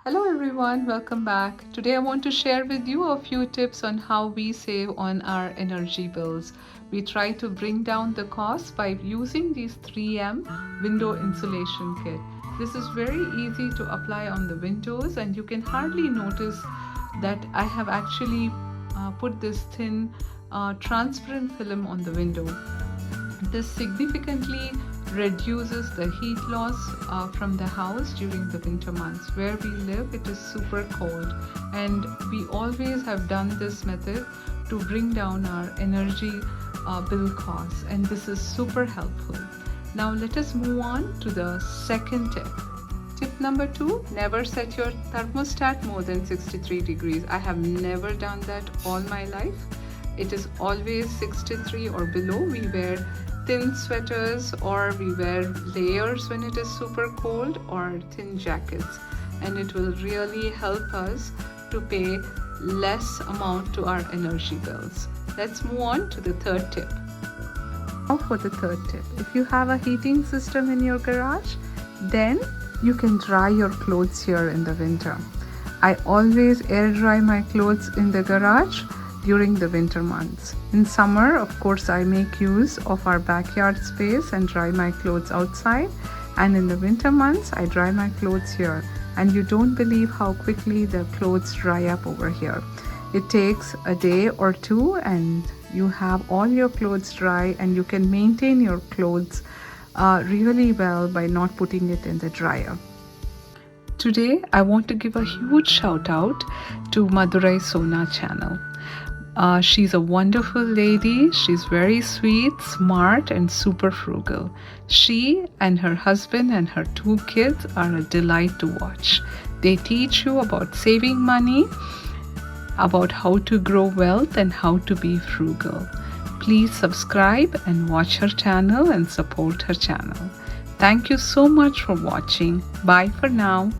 Hello everyone, welcome back. Today I want to share with you a few tips on how we save on our energy bills. We try to bring down the cost by using these 3M window insulation kit. This is very easy to apply on the windows and you can hardly notice that I have actually put this thin transparent film on the window. This significantly reduces the heat loss from the house during the winter months. Where we live, it is super cold, and we always have done this method to bring down our energy bill costs, and this is super helpful. Now, let us move on to the second tip. Tip number 2, never set your thermostat more than 63 degrees. I have never done that all my life. It is always 63 or below. We wear thin sweaters or we wear layers when it is super cold, or thin jackets, and it will really help us to pay less amount to our energy bills. Let's move on to the third tip. Now for the third tip, if you have a heating system in your garage, then you can dry your clothes here in the winter. I always air dry my clothes in the garage during the winter months. In summer, of course, I make use of our backyard space and dry my clothes outside. And in the winter months, I dry my clothes here. And you don't believe how quickly the clothes dry up over here. It takes a day or two and you have all your clothes dry, and you can maintain your clothes really well by not putting it in the dryer. Today, I want to give a huge shout out to Madurai Sona channel. She's a wonderful lady. She's very sweet, smart, and super frugal. She and her husband and her 2 kids are a delight to watch. They teach you about saving money, about how to grow wealth, and how to be frugal. Please subscribe and watch her channel and support her channel. Thank you so much for watching. Bye for now.